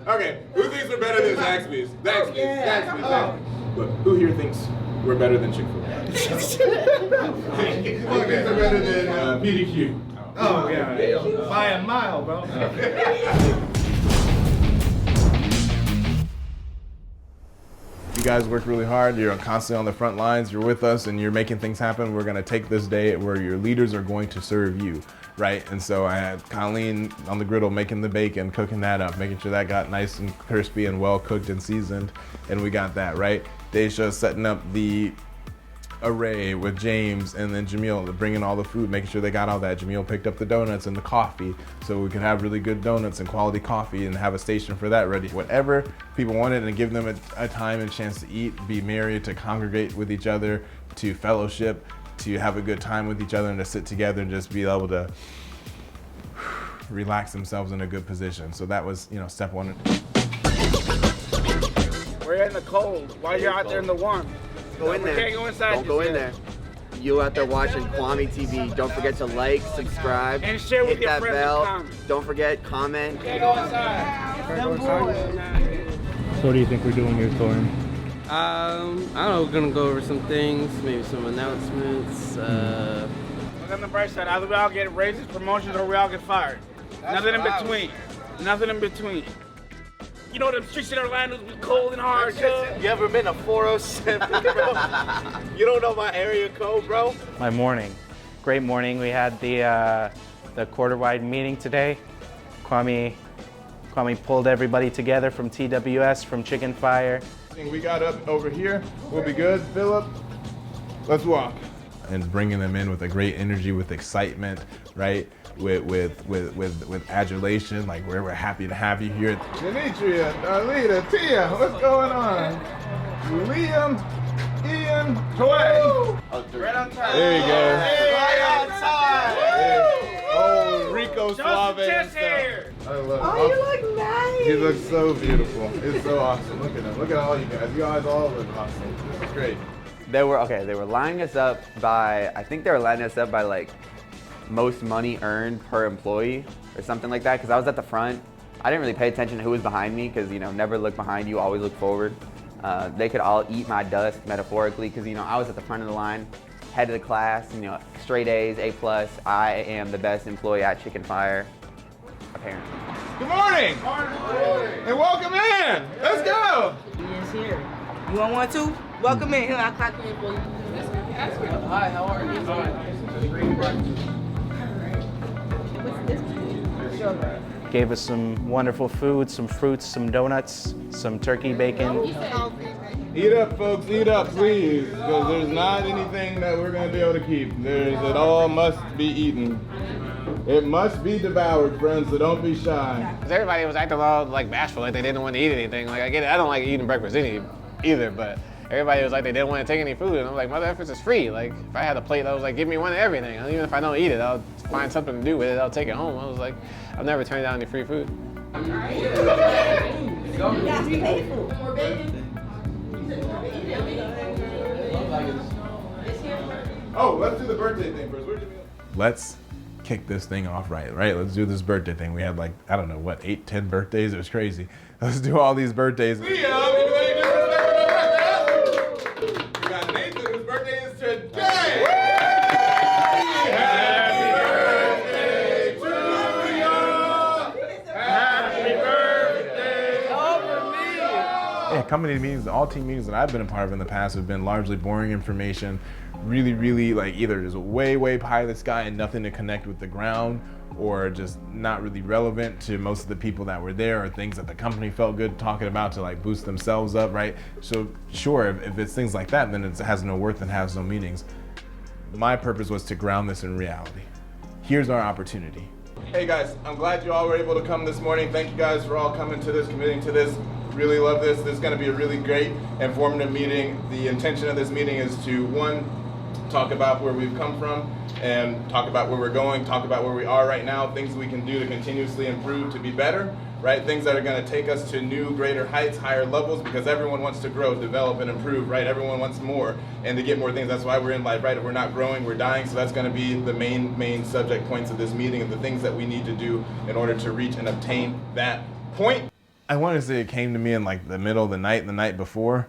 Okay, who thinks we're better than Zaxby's? Zaxby's. Look, who here thinks we're better than Chick-fil-A? Who thinks we're better than PDQ? Oh, yeah. By a mile, bro. You guys work really hard, you're constantly on the front lines, you're with us, and you're making things happen. We're gonna take this day where your leaders are going to serve you, right? And so I had Colleen on the griddle making the bacon, cooking that up, making sure that got nice and crispy and well cooked and seasoned, and we got that, right? Deja setting up the array with James, and then Jamil bringing all the food, making sure they got all that. Jamil picked up the donuts and the coffee so we could have really good donuts and quality coffee and have a station for that ready. Whatever people wanted, and give them a time and chance to eat, be merry, to congregate with each other, to fellowship, to have a good time with each other, and to sit together and just be able to relax themselves in a good position. So that was, step one. We're in the cold while you're out there in the warm. Go in there. Can't go inside. Don't go in there. You out there watching Kwame TV, don't forget to like, subscribe, and share with hit your that friends bell. and comment. Don't forget, comment. Can't go inside. So what do you think we're doing here, Thorin? I don't know, we're gonna go over some things, maybe some announcements. Look on the bright side. Either we all get raises, promotions, or we all get fired. Nothing in between. Nothing in between. You know them streets in Orlando be cold and hard, You ever been to 407, bro? You don't know my area code, bro? My morning. Great morning. We had the quarter-wide meeting today. Kwame pulled everybody together from TWS, from Chicken Fire. We got up over here. We'll be good. Philip, let's walk. And bringing them in with a great energy, with excitement, right? With adulation, like we're happy to have you here. Demetria, Darlita, Tia, what's going on? Liam, Ian, Toy. Right on time. There you go. Hey, right on time. Oh, Rico Suave and stuff. I love it. Oh, you look nice. He looks so beautiful. It's so awesome. Look at him. Look at all you guys. You guys all look awesome. It's great. They were lining us up by, I think they were lining us up by like most money earned per employee or something like that, because I was at the front. I didn't really pay attention to who was behind me, because never look behind you, always look forward. They could all eat my dust metaphorically, because I was at the front of the line, head of the class, straight A's, A+. I am the best employee at Chicken Fire, apparently. Good morning. And welcome in. Let's go. He is here. You want one too? Welcome in. Here, I'll clock in for you. Hi, how are you? What's this? Sugar. Gave us some wonderful food, some fruits, some donuts, some turkey bacon. Eat up, folks. Eat up, please. Because there's not anything that we're going to be able to keep. It all must be eaten. It must be devoured, friends, so don't be shy. Everybody was acting all bashful, like they didn't want to eat anything. I get it, I don't like eating breakfast either, but everybody was like they didn't want to take any food, and I'm like, mother effers is free. If I had a plate that was like, give me one of everything, even if I don't eat it, I'll find something to do with it, I'll take it home. I was like, I've never turned down any free food. Oh, let's do the birthday thing first. Let's kick this thing off right? Let's do this birthday thing. We had 8, 10 birthdays. It was crazy. Let's do all these birthdays. Anybody do this? We got Nathan, whose birthday is today. Happy birthday to you. Happy birthday over me. Yeah, coming to meetings, all team meetings that I've been a part of in the past have been largely boring information. Really, either just way high in the sky and nothing to connect with the ground, or just not really relevant to most of the people that were there, or things that the company felt good talking about to boost themselves up, right? So sure, if it's things like that, then it has no worth and has no meanings. My purpose was to ground this in reality. Here's our opportunity. Hey guys, I'm glad you all were able to come this morning. Thank you guys for all coming to this, committing to this. Really love this. This is going to be a really great, informative meeting. The intention of this meeting is to, one, talk about where we've come from and talk about where we're going, talk about where we are right now, things we can do to continuously improve, to be better, right? Things that are going to take us to new, greater heights, higher levels, because everyone wants to grow, develop, and improve, right? Everyone wants more and to get more things. That's why we're in life, right? If we're not growing, we're dying. So that's going to be the main subject points of this meeting, and the things that we need to do in order to reach and obtain that point. I want to say it came to me in like the middle of the night before.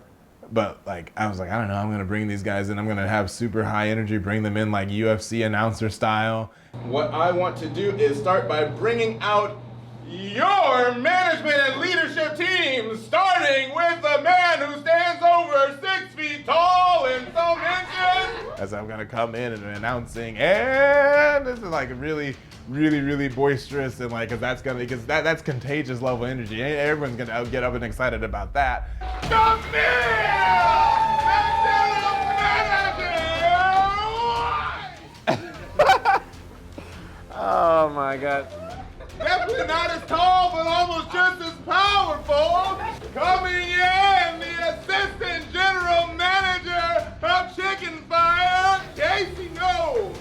But like I was like, I don't know, I'm gonna bring these guys in. I'm gonna have super high energy, bring them in like UFC announcer style. What I want to do is start by bringing out your management and leadership team, starting with the man who stands over 6 feet tall and some inches. As I'm gonna come in and announcing, and this is like really boisterous and like, because that's contagious level energy. Everyone's gonna get up and excited about that. Oh my God. Definitely not as tall, but almost just as powerful. Coming in, the assistant general manager of Chicken Fire, Casey No.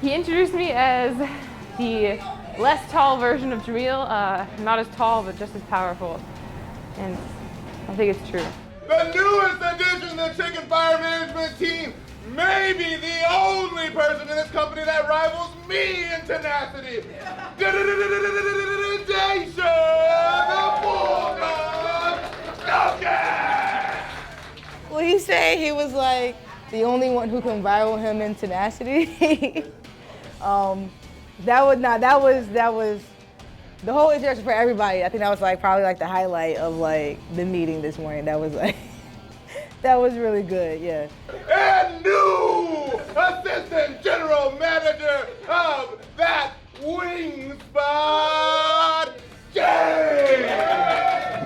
He introduced me as the less tall version of Jamil, not as tall, but just as powerful. And I think it's true. The newest addition to the Chicken Fire management team, maybe the only person in this company that rivals me in tenacity. Daisha, the Bulldog, Duncan! Well, he said he was like the only one who can rival him in tenacity. That was the whole introduction for everybody. I think that was like probably like the highlight of like the meeting this morning. That was like, that was really good, yeah. And new assistant general manager of that wing spot, James!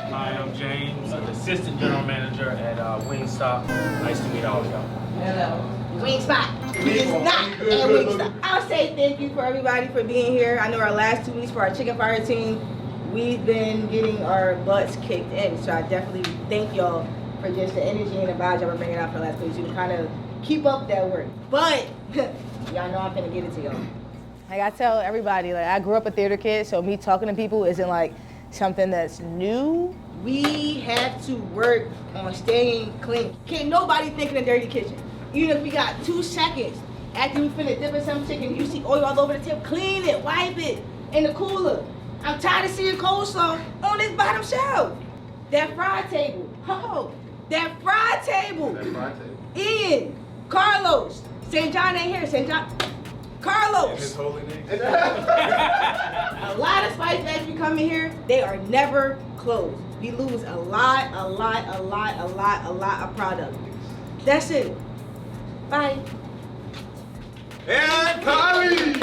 Hi, I'm James, assistant general manager at Wingstop. Nice to meet all of y'all. Hello. Wingstop. He is not at Wingstop. I'll say thank you for everybody for being here. I know our last 2 weeks for our Chicken Fire team, we've been getting our butts kicked in. So I definitely thank y'all for just the energy and the vibes y'all been bringing out for the last 2 weeks. You can kind of keep up that work. But y'all know I'm gonna get it to y'all. Like I tell everybody, like I grew up a theater kid, so me talking to people isn't like something that's new. We have to work on staying clean. Can't nobody think in a dirty kitchen. Even if we got 2 seconds after we finna dip in some chicken, you see oil all over the tip, clean it, wipe it in the cooler. I'm tired of seeing coleslaw on this bottom shelf. That fried table, that fried table. Ian, Carlos, St. John ain't here, St. John. Carlos. His holy name. A lot of spice bags we come in here, they are never closed. We lose a lot of product. That's it. Bye. And Kylie!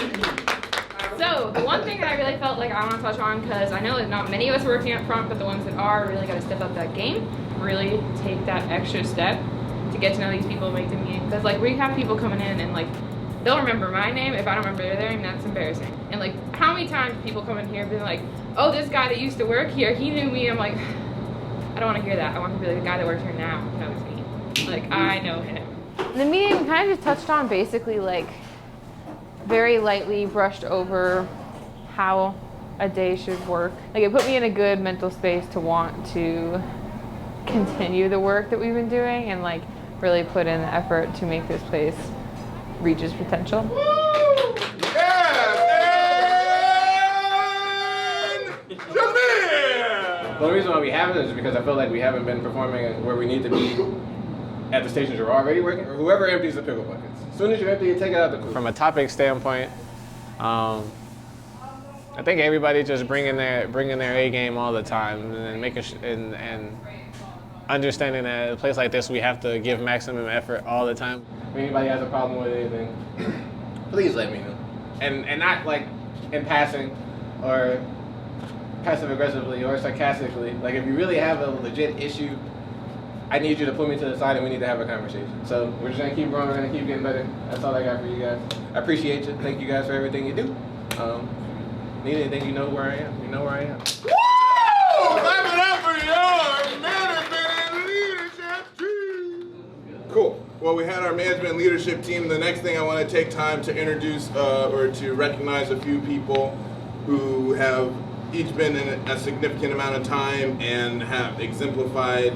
So the one thing that I really felt like I want to touch on, because I know that not many of us are working up front, but the ones that are really got to step up that game, really take that extra step to get to know these people, make them mean. Because like we have people coming in and like they'll remember my name if I don't remember their name. That's embarrassing. And like how many times people come in here and be like, oh, this guy that used to work here, he knew me. I'm like, I don't want to hear that. I want to be like the guy that works here now knows me. Like I know him. The meeting kind of just touched on basically like very lightly brushed over how a day should work. Like it put me in a good mental space to want to continue the work that we've been doing and like really put in the effort to make this place reach its potential. Woo! Yeah! And Jamil! The only reason why we haven't is because I feel like we haven't been performing where we need to be at the stations you're already working, or whoever empties the pickle buckets. As soon as you empty, you take it out the cooler. From a topic standpoint, I think everybody just bringing their A game all the time, and making and understanding that at a place like this we have to give maximum effort all the time. If anybody has a problem with anything, please let me know. And not like in passing or passive aggressively or sarcastically. Like if you really have a legit issue, I need you to put me to the side and we need to have a conversation. So we're just gonna keep growing, we're gonna keep getting better. That's all I got for you guys. I appreciate you. Thank you guys for everything you do. Need anything, you know where I am. You know where I am. Woo! Clap it up for your management and leadership team. Cool. Well, we had our management and leadership team. The next thing I want to take time to introduce or to recognize a few people who have each been in a significant amount of time and have exemplified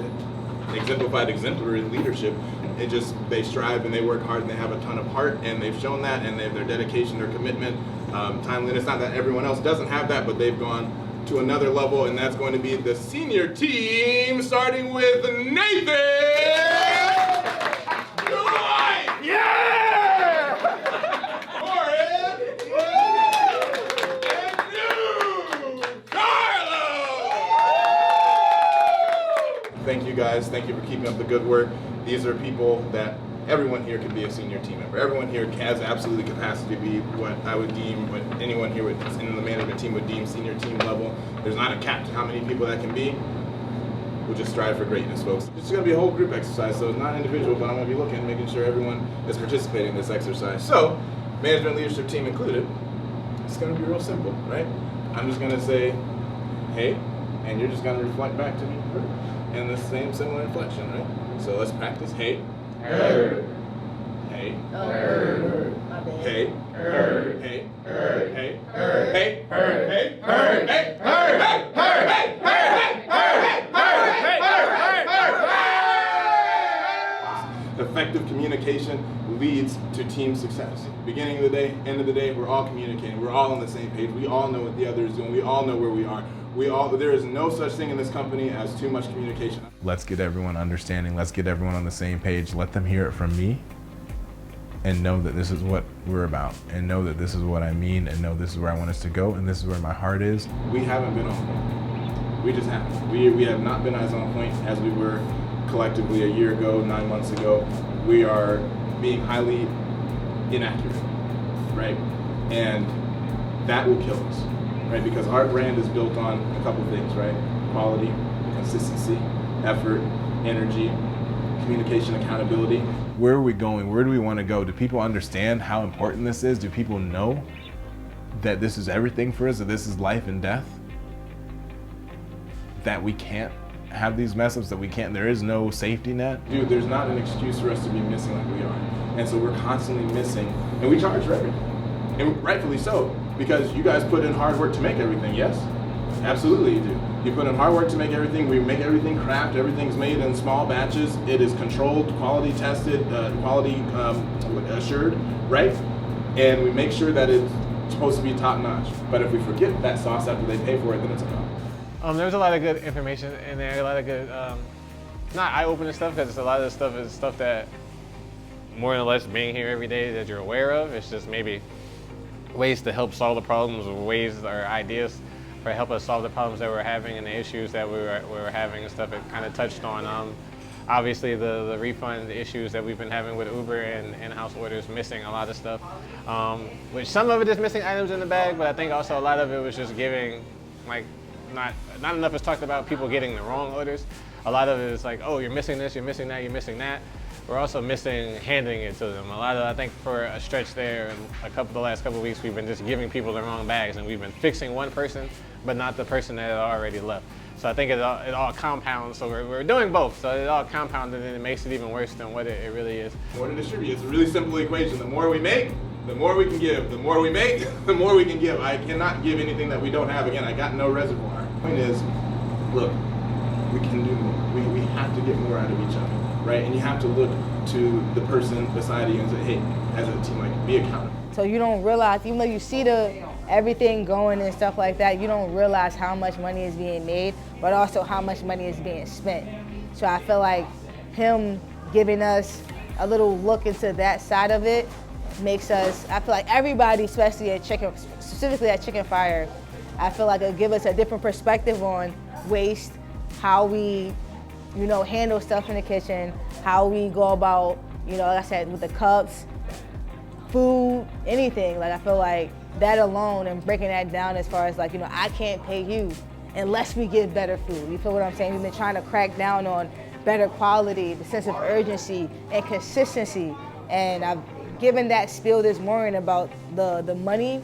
exemplary leadership. They strive and they work hard and they have a ton of heart and they've shown that and their dedication, their commitment timeliness. Not that everyone else doesn't have that, but they've gone to another level, and that's going to be the senior team, starting with Nathan. Yeah! Warren! And you, Carlo! Thank you guys. Thank you for keeping up the good work. These are people that everyone here can be a senior team member. Everyone here has absolutely capacity to be what I would deem, what anyone here in the management team would deem senior team level. There's not a cap to how many people that can be. We'll just strive for greatness, folks. It's going to be a whole group exercise, so it's not individual, but I'm going to be looking, making sure everyone is participating in this exercise. So, management leadership team included, it's going to be real simple, right? I'm just going to say, hey, and you're just going to reflect back to me in the same similar inflection, right? So let's practice. Hey. Hey. Hey. Hey. Hey. Hey. Hey. Effective communication leads to team success. Beginning of the day, end of the day, we're all communicating. We're all on the same page. We all know what the other is doing. We all know where we are. There is no such thing in this company as too much communication. Let's get everyone understanding. Let's get everyone on the same page. Let them hear it from me and know that this is what we're about, and know that this is what I mean, and know this is where I want us to go, and this is where my heart is. We haven't been on point. We just haven't. We have not been as on point as we were collectively a year ago, 9 months ago. We are being highly inaccurate, right? And that will kill us, right? Because our brand is built on a couple things, right? Quality, consistency, effort, energy, communication, accountability. Where are we going? Where do we want to go? Do people understand how important this is? Do people know that this is everything for us, that this is life and death? That we can't have these mess ups, that we can't, there is no safety net? Dude, there's not an excuse for us to be missing like we are. And so we're constantly missing, and we charge for everything. And rightfully so, because you guys put in hard work to make everything, yes? Absolutely you do. You put in hard work to make everything. We make everything craft. Everything's made in small batches. It is controlled, quality tested, quality assured, right? And we make sure that it's supposed to be top notch. But if we forget that sauce after they pay for it, then it's a problem. There was a lot of good information in there, a lot of good, not eye-opening stuff, because a lot of this stuff is stuff that more or less being here every day that you're aware of. It's just maybe ways to help solve the problems, or ways or ideas for help us solve the problems that we're having and the issues that we were having and stuff. It kind of touched on obviously the refund issues that we've been having with Uber and in-house orders, missing a lot of stuff. Which some of it is missing items in the bag, but I think also a lot of it was just giving, like, not enough is talked about people getting the wrong orders. A lot of it is like, oh, you're missing this, you're missing that, you're missing that. We're also missing handing it to them. I think for a stretch there, the last couple of weeks, we've been just giving people the wrong bags, and we've been fixing one person, but not the person that had already left. So I think it all compounds. So we're doing both. So it all compounded, and it makes it even worse than what it really is. More to distribute. It's a really simple equation. The more we make, the more we can give. The more we make, the more we can give. I cannot give anything that we don't have. Again, I got no reservoir. The point is, look, we can do more. We have to get more out of each other, right? And you have to look to the person beside you and say, hey, as a team, like, be accountable. So you don't realize, even though you see everything going and stuff like that, you don't realize how much money is being made, but also how much money is being spent. So I feel like him giving us a little look into that side of it makes us, I feel like everybody, especially at specifically at Chicken Fire, I feel like it'll give us a different perspective on waste, how we, handle stuff in the kitchen, how we go about, like I said, with the cups, food, anything. Like, I feel like that alone and breaking that down as far as, like, I can't pay you unless we give better food. You feel what I'm saying? We've been trying to crack down on better quality, the sense of urgency and consistency. And I've given that spiel this morning about the money.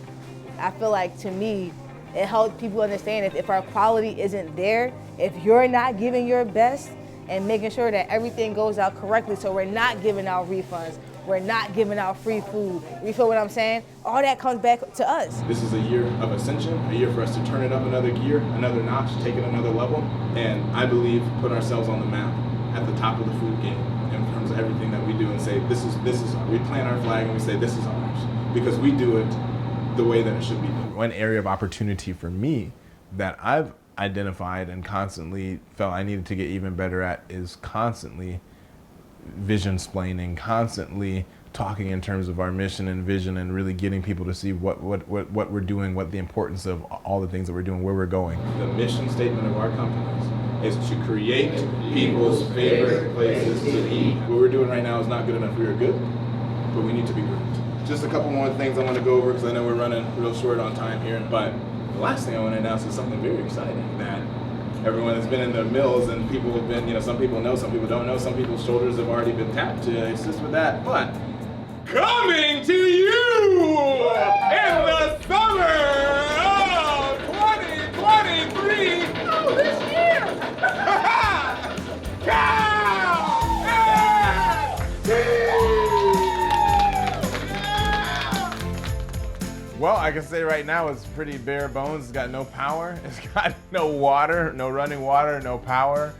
I feel like, to me, it helps people understand if our quality isn't there, if you're not giving your best and making sure that everything goes out correctly, so we're not giving out refunds, we're not giving out free food. You feel what I'm saying? All that comes back to us. This is a year of ascension, a year for us to turn it up another gear, another notch, take it another level, and I believe put ourselves on the map at the top of the food game in terms of everything that we do, and say this is we plant our flag and we say this is ours, because we do it the way that it should be done. One area of opportunity for me that I've identified and constantly felt I needed to get even better at is constantly vision splaining, constantly talking in terms of our mission and vision, and really getting people to see what we're doing, what the importance of all the things that we're doing, where we're going. The mission statement of our companies is to create people's favorite places to eat. What we're doing right now is not good enough. We are good, but we need to be great. Just a couple more things I want to go over because I know we're running real short on time here. But the last thing I want to announce is something very exciting that everyone has been in the mills, and people have been, some people know, some people don't know, some people's shoulders have already been tapped to assist with that. But coming to you in the summer of 2023, this year, well, I can say right now it's pretty bare bones. It's got no power. It's got no water, no running water, no power,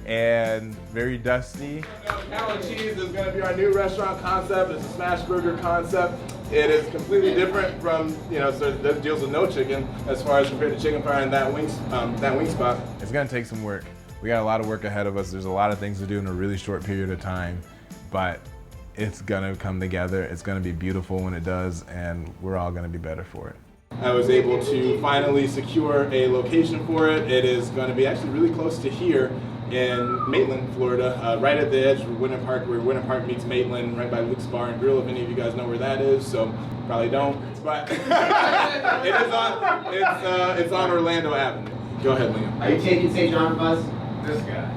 and very dusty. Cow and Cheese is going to be our new restaurant concept. It's a smash burger concept. It is completely different from, so that deals with no chicken as far as compared to Chicken Fire and that wing spot. It's going to take some work. We got a lot of work ahead of us. There's a lot of things to do in a really short period of time, but it's gonna come together. It's gonna be beautiful when it does, and we're all gonna be better for it. I was able to finally secure a location for it. It is gonna be actually really close to here in Maitland, Florida, right at the edge of Winter Park, where Winter Park meets Maitland, right by Luke's Bar and Grill, if any of you guys know where that is, so probably don't, but it's on Orlando Avenue. Go ahead, Liam. Are you taking St. John bus? This guy.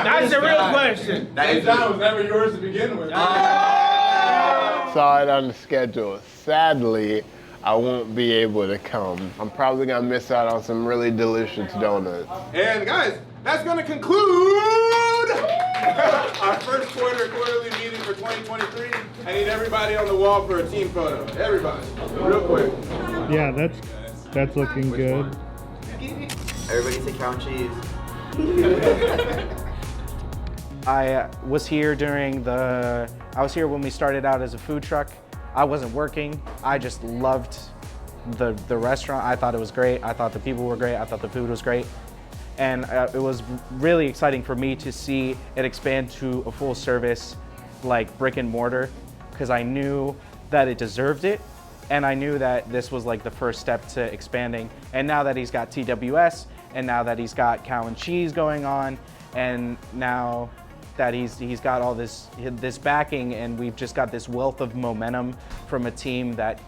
That's the real question. St. John was never yours to begin with. Saw it on the schedule. Sadly, I won't be able to come. I'm probably gonna miss out on some really delicious donuts. And guys, that's gonna conclude our first quarterly meeting for 2023. I need everybody on the wall for a team photo. Everybody, real quick. Yeah, that's looking good. Everybody say Cow and Cheese. I was here when we started out as a food truck. I wasn't working. I just loved the restaurant. I thought it was great. I thought the people were great. I thought the food was great. And it was really exciting for me to see it expand to a full service, like brick and mortar, because I knew that it deserved it. And I knew that this was like the first step to expanding. And now that he's got TWS, and now that he's got Cow and Cheese going on, and now that he's got all this backing, and we've just got this wealth of momentum from a team that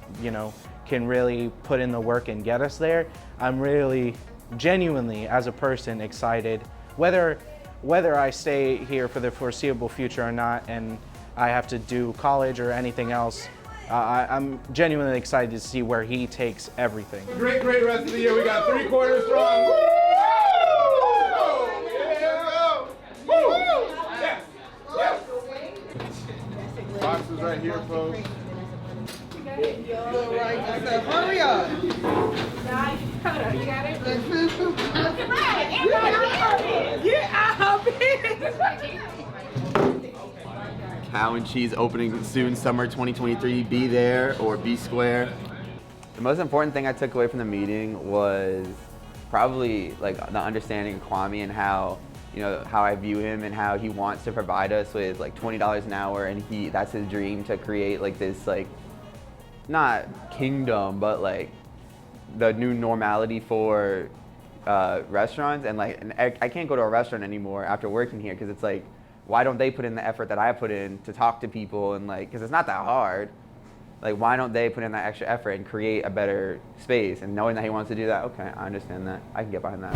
can really put in the work and get us there. I'm really genuinely, as a person, excited. Whether I stay here for the foreseeable future or not, and I have to do college or anything else, I'm genuinely excited to see where he takes everything. Great rest of the year. We got 3 quarters strong. Woo! Woo! Yes. Yes. Boxes right here, folks. Hurry up. You got it? Get out, Cow and Cheese opening soon, summer 2023. Be there or be square. The most important thing I took away from the meeting was probably like the understanding of Kwame and how I view him and how he wants to provide us with like $20 an hour, and that's his dream, to create like this, like, not kingdom, but like the new normality for restaurants. And I can't go to a restaurant anymore after working here, because it's like, why don't they put in the effort that I put in to talk to people, and like, because it's not that hard. Like, why don't they put in that extra effort and create a better space? And knowing that he wants to do that, okay, I understand that. I can get behind that.